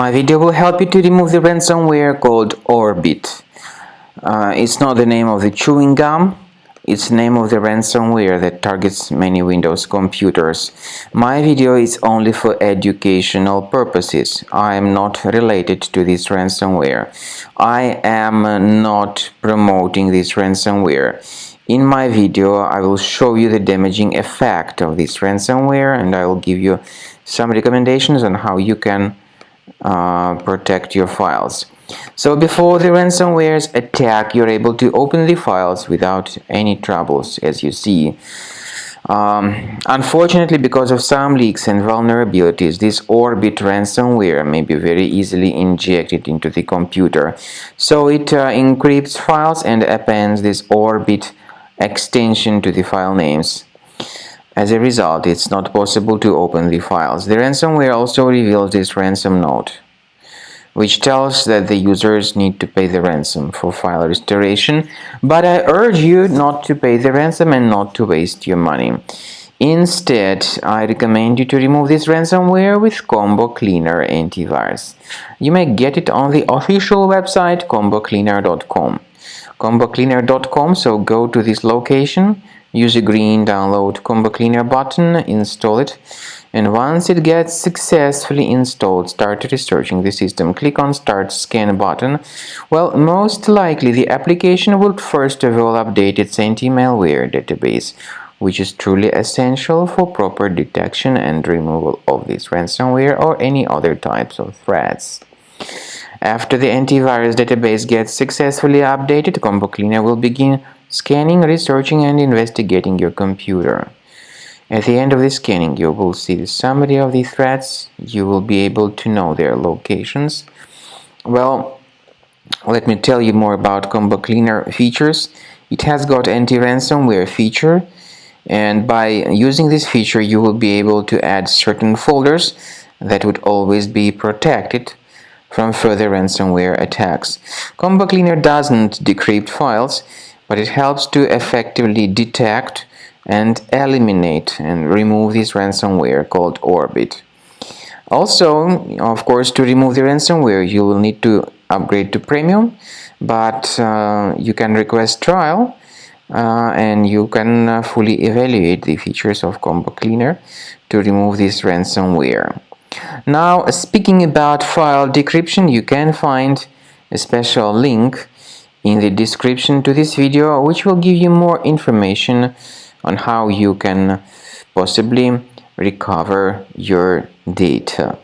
My video will help you to remove the ransomware called Orbit. It's not the name of the chewing gum, it's the name of the ransomware that targets many Windows computers. My video is only for educational purposes. I am not related to this ransomware. I am not promoting this ransomware. In my video, I will show you the damaging effect of this ransomware, and I will give you some recommendations on how you can protect your files. So before the ransomware's attack, you're able to open the files without any troubles, as you see. Unfortunately, because of some leaks and vulnerabilities, this Orbit ransomware may be very easily injected into the computer. So it encrypts files and appends this Orbit extension to the file names. As a result, it's not possible to open the files. The ransomware also reveals this ransom note, which tells that the users need to pay the ransom for file restoration, but I urge you not to pay the ransom and not to waste your money. Instead, I recommend you to remove this ransomware with Cleaner Antivirus. You may get it on the official website combocleaner.com. combocleaner.com, so go to this location, use the green download Combo Cleaner button, install it, and once it gets successfully installed, start researching the system. Click on Start Scan button. Well, most likely the application will first of all update its anti-malware database, which is truly essential for proper detection and removal of this ransomware or any other types of threats. After the antivirus database gets successfully updated, Combo Cleaner will begin scanning, researching, and investigating your computer. At the end of the scanning, you will see the summary of the threats. You will be able to know their locations. Well, let me tell you more about Combo Cleaner features. It has got anti-ransomware feature, and by using this feature, you will be able to add certain folders that would always be protected from further ransomware attacks. Combo Cleaner doesn't decrypt files, but it helps to effectively detect and eliminate and remove this ransomware called Orbit. Also, of course, to remove the ransomware, you will need to upgrade to Premium, but you can request trial and you can fully evaluate the features of Combo Cleaner to remove this ransomware. Now, speaking about file decryption, you can find a special link in the description to this video, which will give you more information on how you can possibly recover your data.